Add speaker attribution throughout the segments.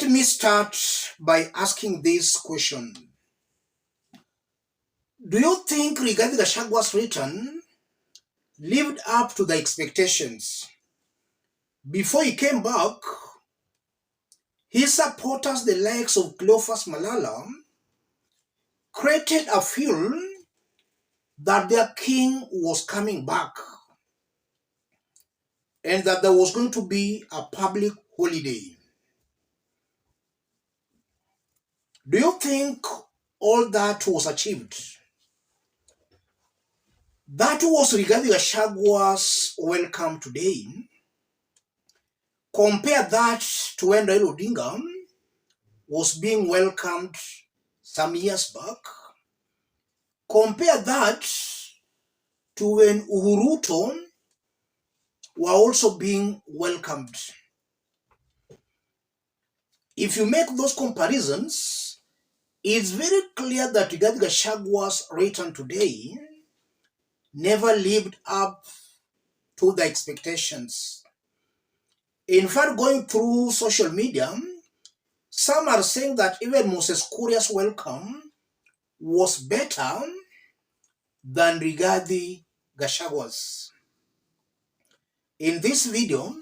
Speaker 1: Let me start by asking this question. Do you think Rigathi Gachagwa's return lived up to the expectations? Before he came back, his supporters, the likes of Cleophas Malala, created a feel that their king was coming back and that there was going to be a public holiday. Do you think all that was achieved? That was Rigathi Gachagwa's welcome today. Compare that to when Raila Odinga was being welcomed some years back. Compare that to when Uhuru Ruto were also being welcomed. If you make those comparisons, it's very clear that Rigathi Gachagwa's return today never lived up to the expectations. In fact, going through social media, some are saying that even Moses Kuria's welcome was better than Rigathi Gachagwa's. In this video,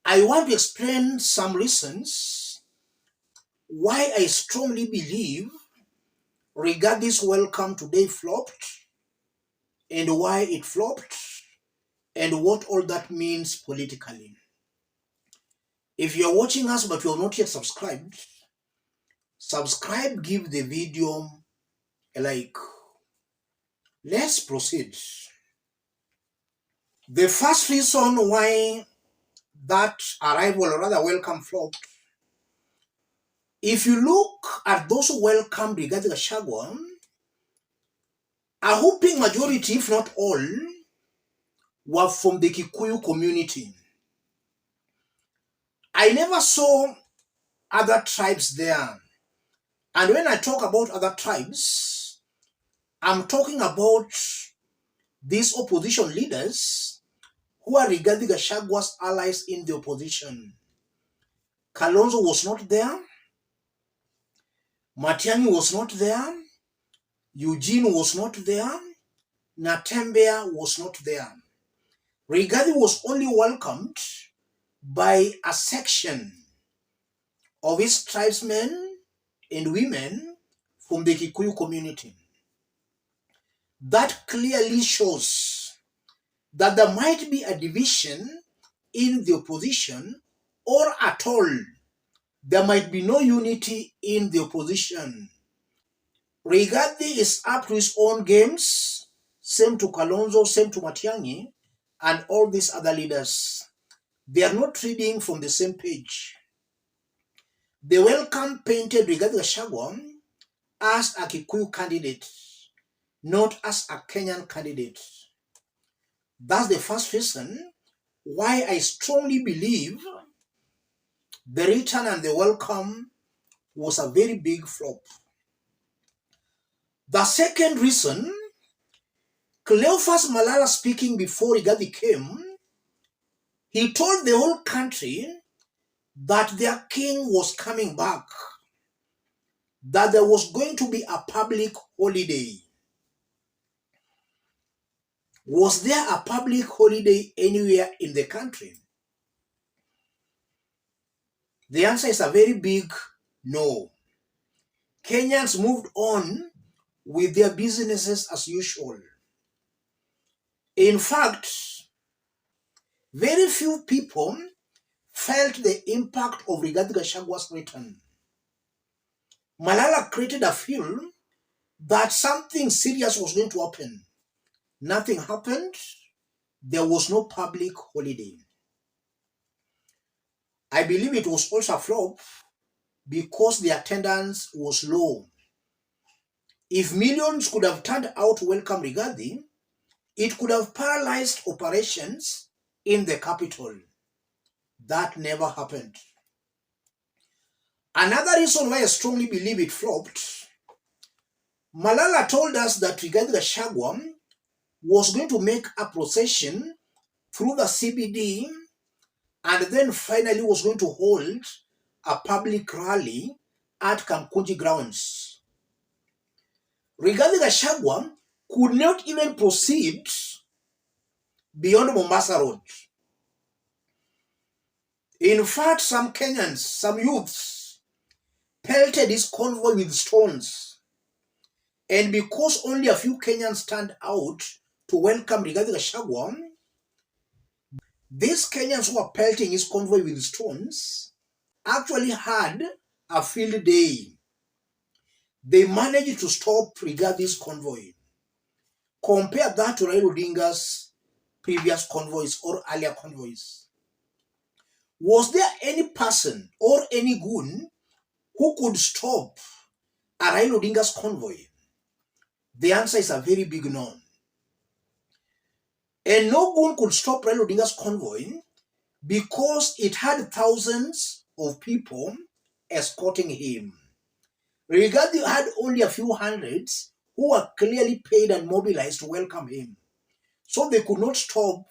Speaker 1: I want to explain some reasons why I strongly believe Rigathi's welcome today flopped, and why it flopped, and what all that means politically. If you're watching us but you're not yet subscribed, subscribe, give the video a like. Let's proceed. The first reason why that arrival, or rather welcome, flopped, if you look at those who welcomed Rigathi Gachagua, a whooping majority, if not all, were from the Kikuyu community. I never saw other tribes there. And when I talk about other tribes, I'm talking about these opposition leaders who are Rigathi Gachagwa's allies in the opposition. Kalonzo was not there. Matiang'i was not there. Eugene was not there. Natembeya was not there. Rigathi was only welcomed by a section of his tribesmen and women from the Kikuyu community. That clearly shows that there might be a division in the opposition, or at all, there might be no unity in the opposition. Rigathi is up to his own games, same to Kalonzo, same to Matiang'i, and all these other leaders. They are not reading from the same page. The welcome painted Rigathi Gachagua as a Kikuyu candidate, not as a Kenyan candidate. That's the first reason why I strongly believe the return and the welcome was a very big flop. The second reason, Cleophas Malala speaking before Rigathi came, he told the whole country that their king was coming back, that there was going to be a public holiday. Was there a public holiday anywhere in the country? The answer is a very big no. Kenyans moved on with their businesses as usual. In fact, very few people felt the impact of Rigathi Gachagwa's return. Malala created a feel that something serious was going to happen. Nothing happened. There was no public holiday. I believe it was also a flop because the attendance was low. If millions could have turned out to welcome Rigathi, it could have paralyzed operations in the capital. That never happened. Another reason why I strongly believe it flopped, Malala told us that Rigathi Gachagua was going to make a procession through the CBD and then finally was going to hold a public rally at Kamkunji grounds. Rigathi Gachagua could not even proceed beyond Mombasa Road. In fact, some Kenyans, some youths, pelted his convoy with stones. And because only a few Kenyans turned out to welcome Rigathi Gachagua, these Kenyans who were pelting his convoy with stones actually had a field day. They managed to stop Rigathi's convoy. Compare that to Raila Odinga's previous convoys or earlier convoys. Was there any person or any goon who could stop a Raila Odinga's convoy? The answer is a very big no. And no goon could stop Raila Odinga's convoy because it had thousands of people escorting him. Rigathi had only a few hundreds who were clearly paid and mobilized to welcome him. So they could not stop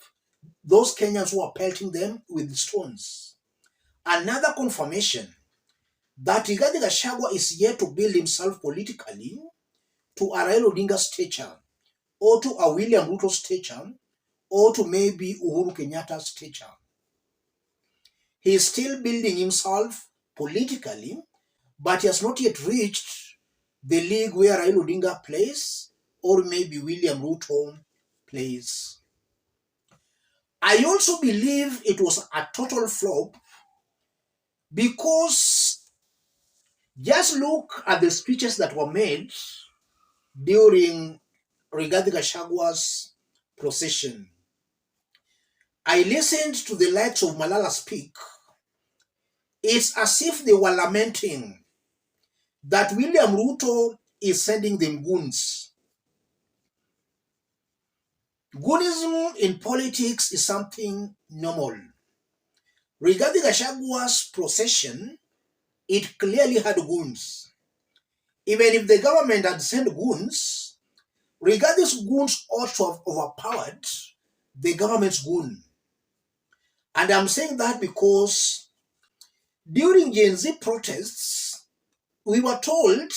Speaker 1: those Kenyans who were pelting them with stones. Another confirmation that Rigathi Gachagua is yet to build himself politically to a Raila Odinga's stature, or to a William Ruto's stature, or to maybe Uhuru Kenyatta's stature. He is still building himself politically, but he has not yet reached the league where Raila Odinga plays, or maybe William Ruto plays. I also believe it was a total flop because just look at the speeches that were made during Rigathi Gachagua's procession. I listened to the likes of Malala speak. It's as if they were lamenting that William Ruto is sending them goons. Goonism in politics is something normal. Regarding Gachagua's procession, it clearly had goons. Even if the government had sent goons, Rigathi's goons ought to have overpowered the government's goon. And I'm saying that because during Gen Z protests, we were told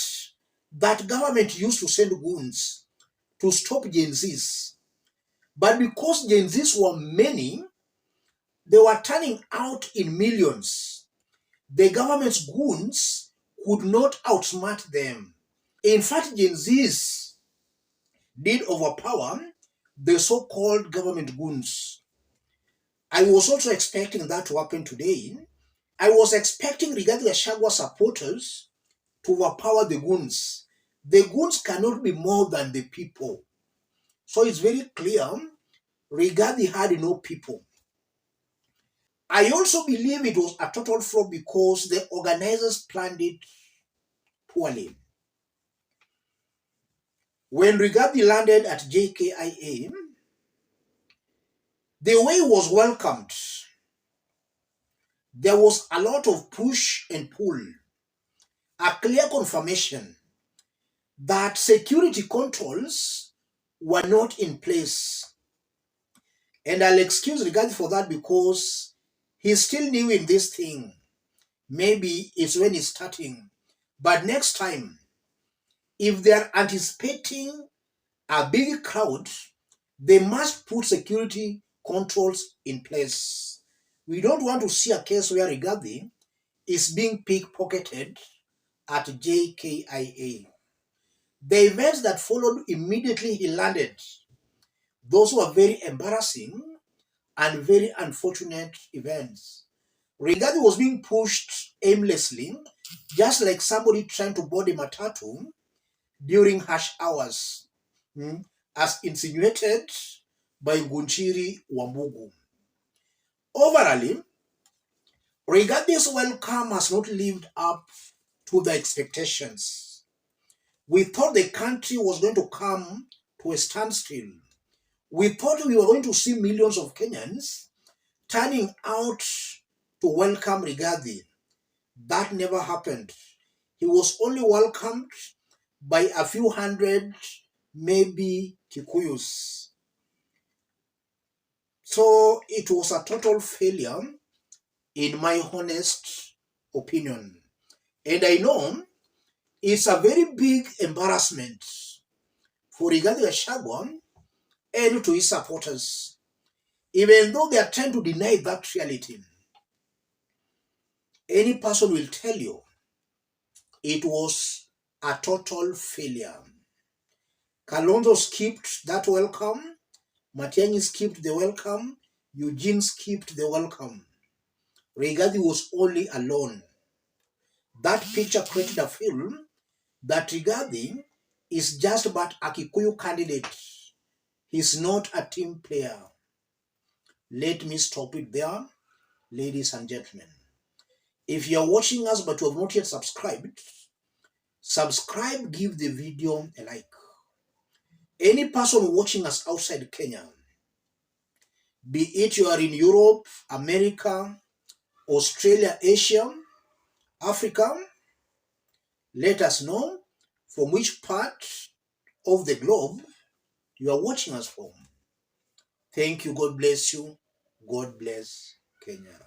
Speaker 1: that government used to send goons to stop Gen Zs. But because Gen Zs were many, they were turning out in millions. The government's goons could not outsmart them. In fact, Gen Zs did overpower the so-called government goons. I was also expecting that to happen today. I was expecting Rigathi Gachagua supporters to overpower the goons. The goons cannot be more than the people. So it's very clear Rigathi had no people. I also believe it was a total flop because the organizers planned it poorly. When Rigathi landed at JKIA, the way he was welcomed, there was a lot of push and pull, a clear confirmation that security controls were not in place. And I'll excuse Rigathi for that because he's still new in this thing. Maybe it's when he's starting. But next time, if they're anticipating a big crowd, they must put security controls in place. We don't want to see a case where Rigathi is being pickpocketed at JKIA. The events that followed immediately he landed, those were very embarrassing and very unfortunate events. Rigathi was being pushed aimlessly, just like somebody trying to board a matatu during harsh hours, as insinuated by Gunchiri Wambugu. Overall, Rigathi's welcome has not lived up to the expectations. We thought the country was going to come to a standstill. We thought we were going to see millions of Kenyans turning out to welcome Rigathi. That never happened. He was only welcomed by a few hundred, maybe Kikuyus. So it was a total failure, in my honest opinion. And I know it's a very big embarrassment for Rigathi Gachagua and to his supporters, even though they are trying to deny that reality. Any person will tell you it was a total failure. Kalonzo skipped that welcome, Matiang'i skipped the welcome, Eugene skipped the welcome. Rigathi was only alone. That picture created a film that Rigathi is just but a Kikuyu candidate. He's not a team player. Let me stop it there, ladies and gentlemen. If you are watching us but you have not yet subscribed, subscribe, give the video a like. Any person watching us outside Kenya, be it you are in Europe, America, Australia, Asia, Africa, let us know from which part of the globe you are watching us from. Thank you. God bless you. God bless Kenya.